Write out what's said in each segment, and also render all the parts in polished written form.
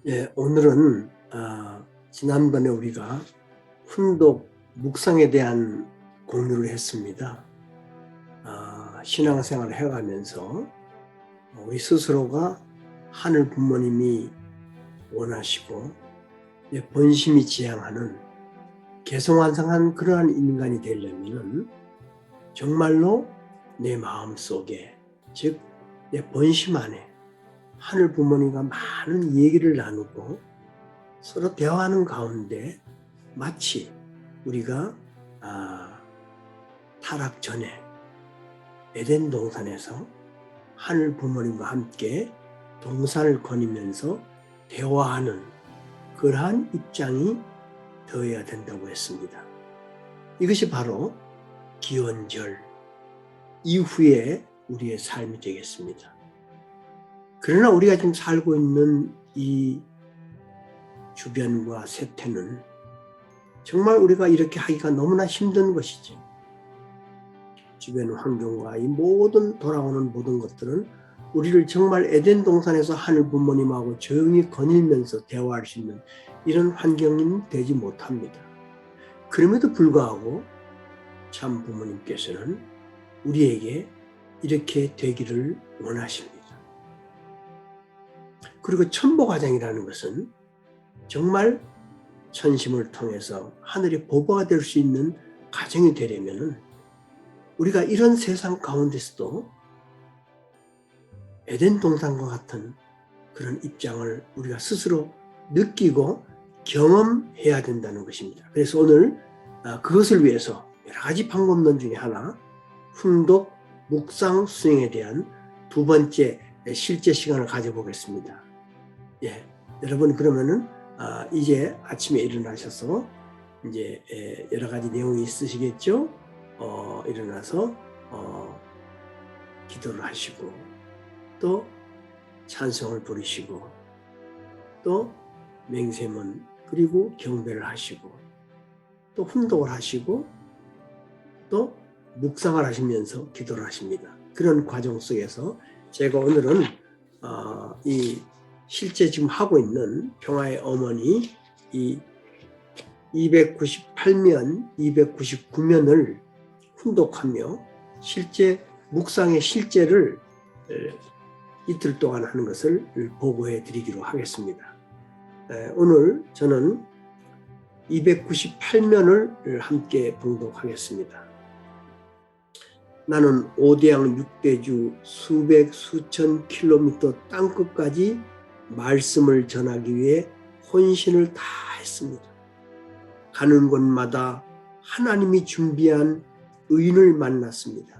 예, 오늘은 지난번에 우리가 훈독 묵상에 대한 공유를 했습니다. 신앙생활을 해가면서 우리 스스로가 하늘 부모님이 원하시고 본심이 지향하는 개성완성한 그러한 인간이 되려면 정말로 내 마음속에, 즉 내 본심 안에 하늘 부모님과 많은 얘기를 나누고 서로 대화하는 가운데 마치 우리가 타락 전에 에덴 동산에서 하늘 부모님과 함께 동산을 거니면서 대화하는 그러한 입장이 되어야 된다고 했습니다. 이것이 바로 기원절 이후의 우리의 삶이 되겠습니다. 그러나 우리가 지금 살고 있는 이 주변과 세태는 정말 우리가 이렇게 하기가 너무나 힘든 것이지. 주변 환경과 이 모든 돌아오는 모든 것들은 우리를 정말 에덴 동산에서 하늘 부모님하고 조용히 거닐면서 대화할 수 있는 이런 환경은 되지 못합니다. 그럼에도 불구하고 참 부모님께서는 우리에게 이렇게 되기를 원하십니다. 그리고 천보가정이라는 것은 정말 천심을 통해서 하늘의 보보가 될 수 있는 가정이 되려면 우리가 이런 세상 가운데서도 에덴 동산과 같은 그런 입장을 우리가 스스로 느끼고 경험해야 된다는 것입니다. 그래서 오늘 그것을 위해서 여러 가지 방법론 중에 하나, 훈독 묵상 수행에 대한 두 번째 실제 시간을 가져보겠습니다. 예, 여러분 그러면은 이제 아침에 일어나셔서 이제 여러 가지 내용이 있으시겠죠? 일어나서 기도를 하시고 또 찬송을 부르시고 또 맹세문 그리고 경배를 하시고 또 훈독을 하시고 또 묵상을 하시면서 기도를 하십니다. 그런 과정 속에서 제가 오늘은 이 실제 지금 하고 있는 평화의 어머니 이 298면, 299면을 훈독하며 실제 묵상의 실제를 이틀 동안 하는 것을 보고해 드리기로 하겠습니다. 오늘 저는 298면을 함께 봉독하겠습니다. 나는 오대양 6대주 수백 수천 킬로미터 땅끝까지 말씀을 전하기 위해 혼신을 다했습니다. 가는 곳마다 하나님이 준비한 의인을 만났습니다.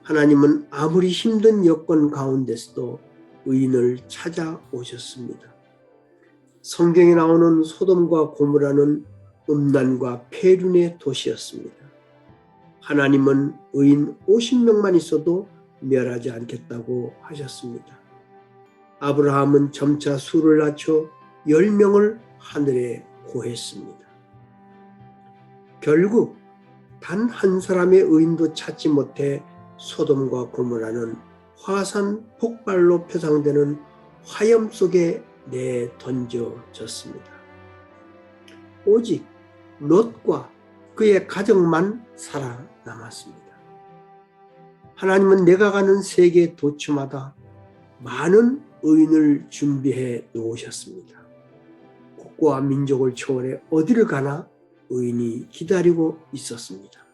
하나님은 아무리 힘든 여건 가운데서도 의인을 찾아오셨습니다. 성경에 나오는 소돔과 고모라는 음란과 폐륜의 도시였습니다. 하나님은 의인 50명만 있어도 멸하지 않겠다고 하셨습니다. 아브라함은 점차 수를 낮춰 10명을 하늘에 고했습니다. 결국 단 한 사람의 의인도 찾지 못해 소돔과 고모라는 화산 폭발로 표상되는 화염 속에 내던져졌습니다. 오직 롯과 그의 가정만 살아남았습니다. 하나님은 내가 가는 세계 도처마다 많은 의인을 준비해 놓으셨습니다. 국가와 민족을 초월해 어디를 가나 의인이 기다리고 있었습니다.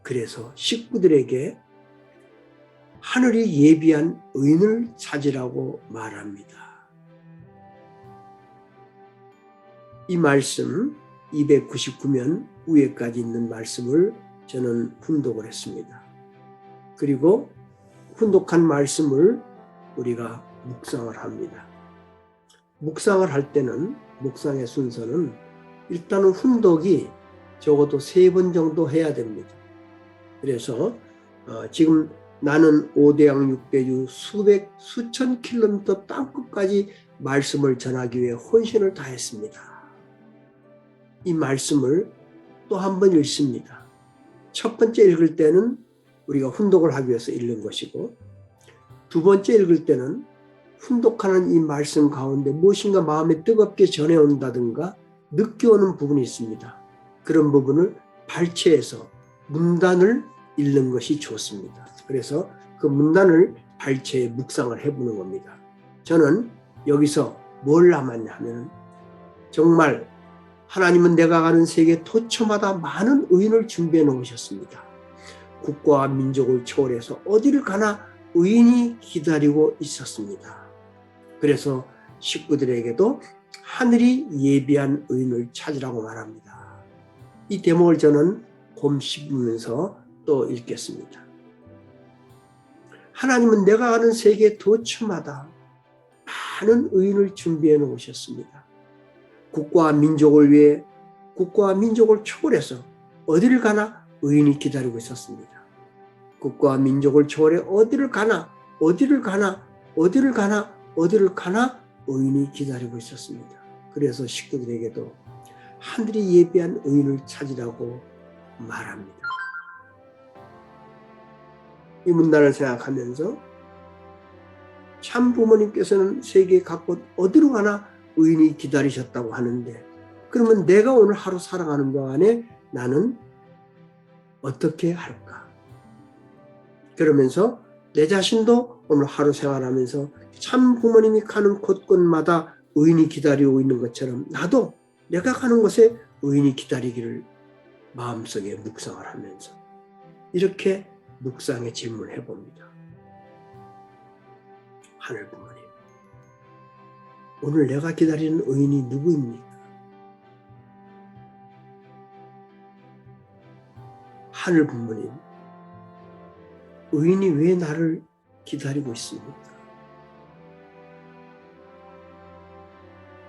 그래서 식구들에게 하늘이 예비한 의인을 찾으라고 말합니다. 이 말씀 299면 위에까지 있는 말씀을 저는 훈독을 했습니다. 그리고 훈독한 말씀을 우리가 묵상을 합니다. 묵상을 할 때는 묵상의 순서는 일단은 훈독이 적어도 3번 정도 해야 됩니다. 그래서 지금 나는 오대양 6대주 수천 킬로미터 땅끝까지 말씀을 전하기 위해 혼신을 다했습니다. 이 말씀을 또 한 번 읽습니다. 첫 번째 읽을 때는 우리가 훈독을 하기 위해서 읽는 것이고 두 번째 읽을 때는 훈독하는 이 말씀 가운데 무엇인가 마음에 뜨겁게 전해온다든가 느껴오는 부분이 있습니다. 그런 부분을 발췌해서 문단을 읽는 것이 좋습니다. 그래서 그 문단을 발췌해 묵상을 해보는 겁니다. 저는 여기서 뭘 남았냐 하면 정말 하나님은 내가 가는 세계 토처마다 많은 의인을 준비해 놓으셨습니다. 국가와 민족을 초월해서 어디를 가나 의인이 기다리고 있었습니다. 그래서 식구들에게도 하늘이 예비한 의인을 찾으라고 말합니다. 이 대목을 저는 곰씹으면서 또 읽겠습니다. 하나님은 내가 가는 세계 도처마다 많은 의인을 준비해 놓으셨습니다. 국가와 민족을 위해 국가와 민족을 초월해서 어디를 가나 의인이 기다리고 있었습니다. 국가와 민족을 초월해 어디를 가나 의인이 기다리고 있었습니다. 그래서 식구들에게도 하늘이 예비한 의인을 찾으라고 말합니다. 이 문단을 생각하면서 참 부모님께서는 세계 각곳 어디로 가나 의인이 기다리셨다고 하는데, 그러면 내가 오늘 하루 살아가는 동안에 나는 어떻게 할까? 그러면서 내 자신도 오늘 하루 생활하면서 참 부모님이 가는 곳곳마다 의인이 기다리고 있는 것처럼 나도 내가 가는 곳에 의인이 기다리기를 마음속에 묵상을 하면서 이렇게 묵상의 질문을 해봅니다. 하늘 부모님, 오늘 내가 기다리는 의인이 누구입니까? 하늘 부모님, 의인이 왜 나를 기다리고 있습니까?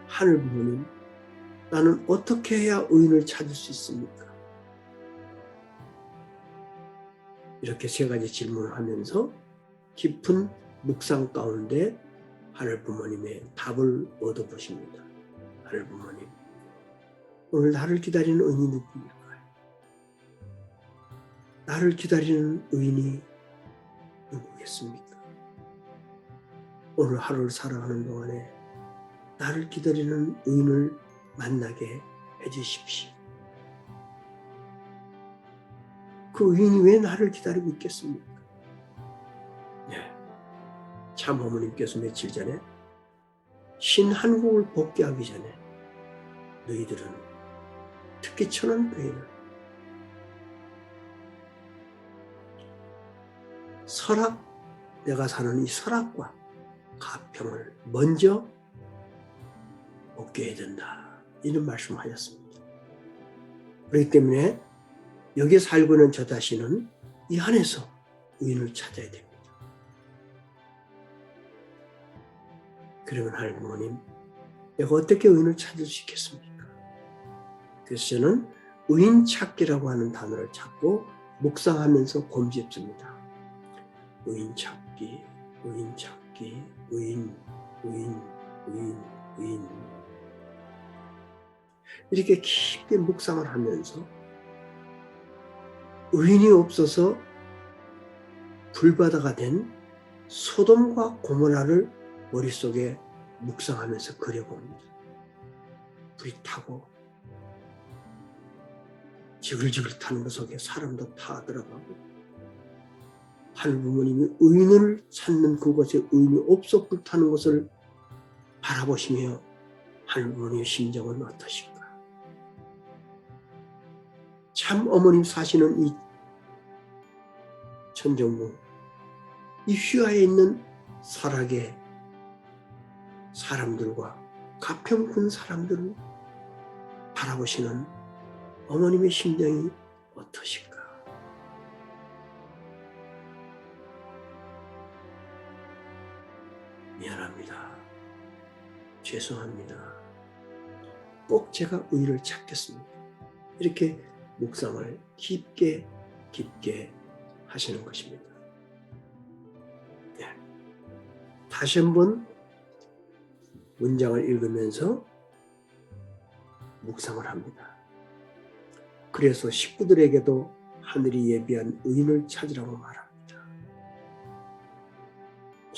하늘 부모님, 나는 어떻게 해야 의인을 찾을 수 있습니까? 이렇게 세 가지 질문을 하면서 깊은 묵상 가운데 하늘 부모님의 답을 얻어보십니다. 하늘 부모님, 오늘 나를 기다리는 의인이 누구입니까? 나를 기다리는 의인이 누구겠습니까? 오늘 하루를 살아가는 동안에 나를 기다리는 의인을 만나게 해주십시오. 그 의인이 왜 나를 기다리고 있겠습니까? 네. 참 어머님께서 며칠 전에 신한국을 복귀하기 전에 너희들은 특히 천안교회는 설악, 내가 사는 이 설악과 가평을 먼저 복귀해야 된다, 이런 말씀을 하셨습니다. 그렇기 때문에 여기에 살고 있는 저 자신은 이 안에서 의인을 찾아야 됩니다. 그러면 하늘 부모님, 내가 어떻게 의인을 찾을 수 있겠습니까? 그래서 저는 의인 찾기라고 하는 단어를 찾고 묵상하면서 곰집습니다. 의인 찾기, 의인 찾기, 의인. 이렇게 깊게 묵상을 하면서 의인이 없어서 불바다가 된 소돔과 고모라를 머릿속에 묵상하면서 그려봅니다. 불이 타고 지글지글 타는 것 속에 사람도 타 들어가고, 하늘 부모님이 의인을 찾는 그곳에 의인이 없어 불타는 것을 바라보시며 하늘 부모님의 심정은 어떠신가? 참 어머님 사시는 이 천정부, 이 휘하에 있는 설악의 사람들과 가평군 사람들을 바라보시는 어머님의 심정이 어떠실까? 미안합니다. 죄송합니다. 꼭 제가 의인을 찾겠습니다. 이렇게 묵상을 깊게 하시는 것입니다. 네. 다시 한번 문장을 읽으면서 묵상을 합니다. 그래서 식구들에게도 하늘이 예비한 의인을 찾으라고 말합니다.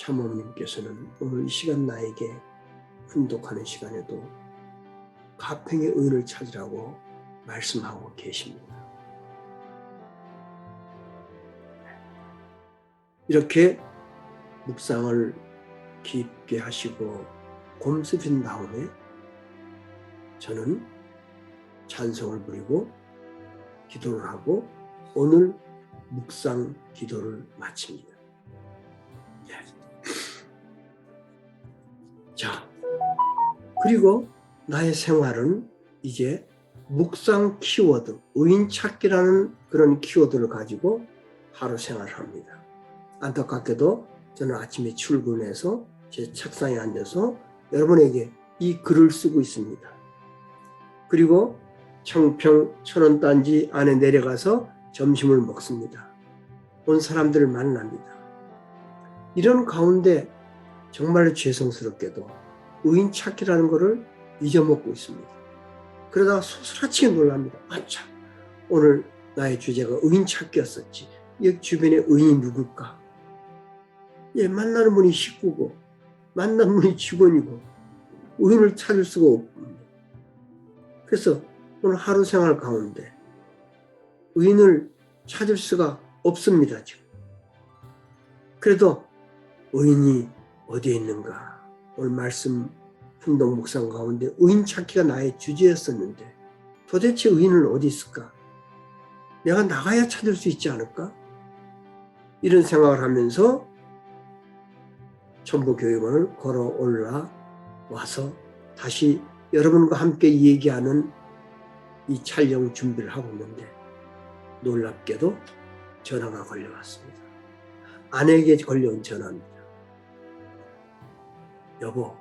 참어머님께서는 오늘 이 시간 나에게 훈독하는 시간에도 가평의 의인을 찾으라고 말씀하고 계십니다. 이렇게 묵상을 깊게 하시고 곰습인 다음에 저는 찬송을 부리고 기도를 하고 오늘 묵상 기도를 마칩니다. 자, 그리고 나의 생활은 이제 묵상 키워드, 의인 찾기라는 그런 키워드를 가지고 하루 생활을 합니다. 안타깝게도 저는 아침에 출근해서 제 책상에 앉아서 여러분에게 이 글을 쓰고 있습니다. 그리고 청평 천원단지 안에 내려가서 점심을 먹습니다. 온 사람들을 만납니다. 이런 가운데 정말 죄송스럽게도 의인 찾기라는 것을 잊어먹고 있습니다. 그러다가 소스라치게 놀랍니다. 아차, 오늘 나의 주제가 의인 찾기였었지. 이 주변에 의인이 누굴까? 만나는 분이 식구고 만나는 분이 직원이고 의인을 찾을 수가 없습니다. 그래서 오늘 하루 생활 가운데 의인을 찾을 수가 없습니다. 지금. 그래도 의인이 어디에 있는가? 오늘 말씀 훈독 묵상 가운데 의인 찾기가 나의 주제였었는데 도대체 의인은 어디 있을까? 내가 나가야 찾을 수 있지 않을까? 이런 생각을 하면서 천부교육원을 걸어 올라와서 다시 여러분과 함께 얘기하는 이 촬영 준비를 하고 있는데 놀랍게도 전화가 걸려왔습니다. 아내에게 걸려온 전화입니다. 여보,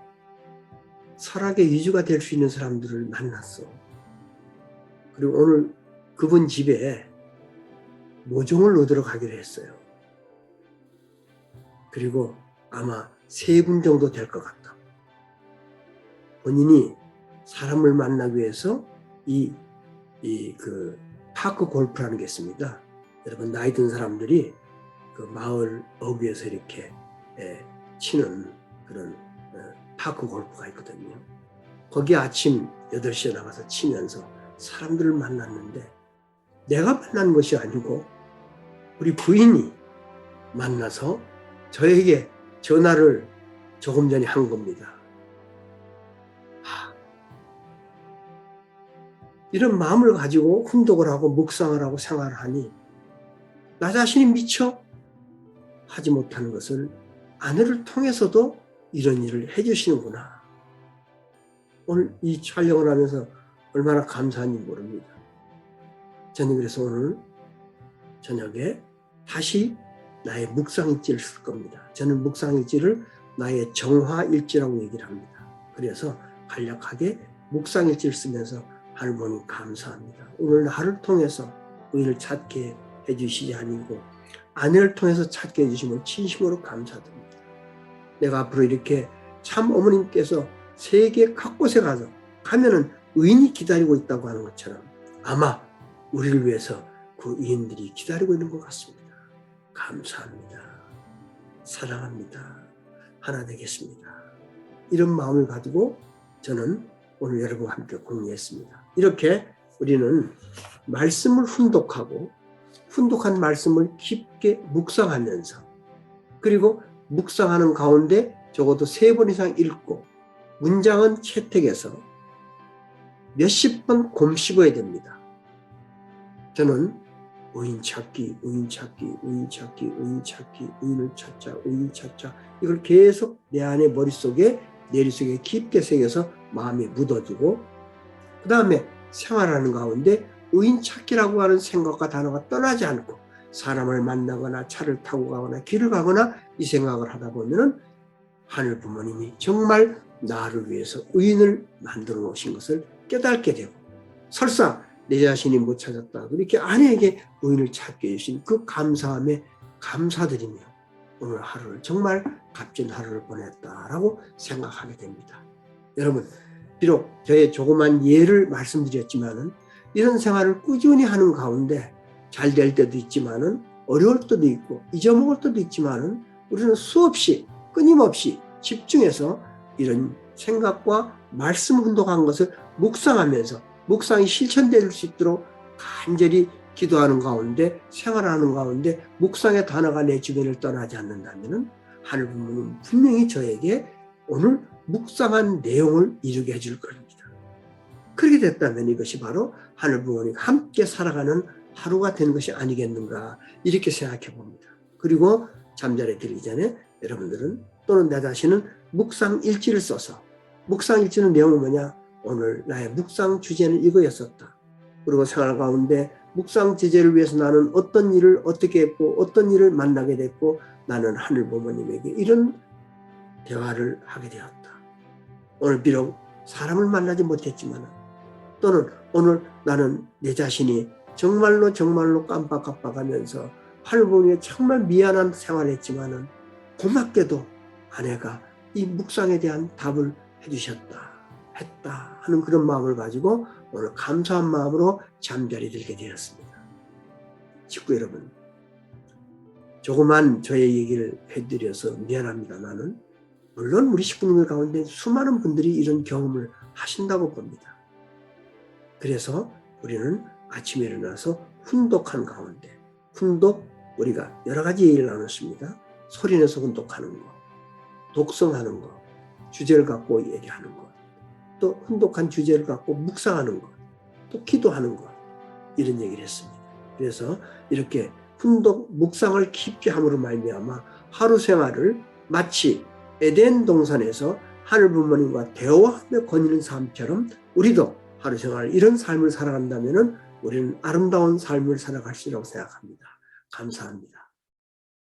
설악의 위주가 될 수 있는 사람들을 만났어. 그리고 오늘 그분 집에 모종을 얻으러 가기로 했어요. 그리고 아마 3분 정도 될 것 같다. 본인이 사람을 만나기 위해서 그 파크 골프라는 게 있습니다. 여러분 나이 든 사람들이 그 마을 어귀에서 이렇게 치는 그런 파크 골프가 있거든요. 거기 아침 8시에 나가서 치면서 사람들을 만났는데 내가 만난 것이 아니고 우리 부인이 만나서 저에게 전화를 조금 전에 한 겁니다. 이런 마음을 가지고 훈독을 하고 묵상을 하고 생활을 하니 나 자신이 미처 하지 못하는 것을 아내를 통해서도 이런 일을 해주시는구나. 오늘 이 촬영을 하면서 얼마나 감사한지 모릅니다. 저는 그래서 오늘 저녁에 다시 나의 묵상일지를 쓸 겁니다. 저는 묵상일지를 나의 정화일지라고 얘기를 합니다. 그래서 간략하게 묵상일지를 쓰면서 하나님 감사합니다. 오늘 나를 통해서 의인을 찾게 해주시지 아니고 아내를 통해서 찾게 해주심을 진심으로 감사드립니다. 내가 앞으로 이렇게 참 어머님께서 세계 각곳에 가면은 의인이 기다리고 있다고 하는 것처럼 아마 우리를 위해서 그 의인들이 기다리고 있는 것 같습니다. 감사합니다. 사랑합니다. 하나 되겠습니다. 이런 마음을 가지고 저는 오늘 여러분과 함께 공유했습니다. 이렇게 우리는 말씀을 훈독한 말씀을 깊게 묵상하면서 그리고 묵상하는 가운데 적어도 3번 이상 읽고 문장은 채택해서 몇십 번 곰씹어야 됩니다. 저는 의인 찾기, 의인을 찾자 이걸 계속 내 안에 머릿속에 내리속에 깊게 새겨서 마음에 묻어두고 그 다음에 생활하는 가운데 의인 찾기라고 하는 생각과 단어가 떠나지 않고 사람을 만나거나 차를 타고 가거나 길을 가거나 이 생각을 하다 보면 하늘 부모님이 정말 나를 위해서 의인을 만들어 놓으신 것을 깨닫게 되고 설사 내 자신이 못 찾았다 이렇게 아내에게 의인을 찾게 해주신 그 감사함에 감사드리며 오늘 하루를 정말 값진 하루를 보냈다라고 생각하게 됩니다. 여러분 비록 저의 조그만 예를 말씀드렸지만은 이런 생활을 꾸준히 하는 가운데 잘 될 때도 있지만은 어려울 때도 있고 잊어먹을 때도 있지만은 우리는 수없이 끊임없이 집중해서 이런 생각과 말씀 혼동한 것을 묵상하면서 묵상이 실천될 수 있도록 간절히 기도하는 가운데 생활하는 가운데 묵상의 단어가 내 주변을 떠나지 않는다면 하늘 부모는 분명히 저에게 오늘 묵상한 내용을 이루게 해줄 겁니다. 그렇게 됐다면 이것이 바로 하늘 부모님과 함께 살아가는 하루가 되는 것이 아니겠는가 이렇게 생각해 봅니다. 그리고 잠자리에 들기 전에 여러분들은 또는 내 자신은 묵상 일지를 써서 묵상 일지는 내용은 뭐냐? 오늘 나의 묵상 주제는 이거였었다. 그리고 생활 가운데 묵상 주제를 위해서 나는 어떤 일을 어떻게 했고 어떤 일을 만나게 됐고 나는 하늘 부모님에게 이런 대화를 하게 되었다. 오늘 비록 사람을 만나지 못했지만 또는 오늘 나는 내 자신이 정말로 깜빡깜빡하면서 하늘 부모님께 정말 미안한 생활을 했지만 고맙게도 아내가 이 묵상에 대한 답을 했다 하는 그런 마음을 가지고 오늘 감사한 마음으로 잠자리 들게 되었습니다. 식구 여러분, 조그만 저의 얘기를 해드려서 미안합니다. 나는 물론 우리 식구들 가운데 수많은 분들이 이런 경험을 하신다고 봅니다. 그래서 우리는 아침에 일어나서 훈독한 가운데 우리가 여러 가지 얘기를 나눴습니다. 소리내서 훈독하는 거, 독성하는 거, 주제를 갖고 얘기하는 것, 또 훈독한 주제를 갖고 묵상하는 것, 또 기도하는 것, 이런 얘기를 했습니다. 그래서 이렇게 묵상을 깊게 함으로 말미암아 하루 생활을 마치 에덴 동산에서 하늘 부모님과 대화하며 거니는 삶처럼 우리도 하루 생활 이런 삶을 살아간다면 우리는 아름다운 삶을 살아갈 수 있다고 생각합니다. 감사합니다.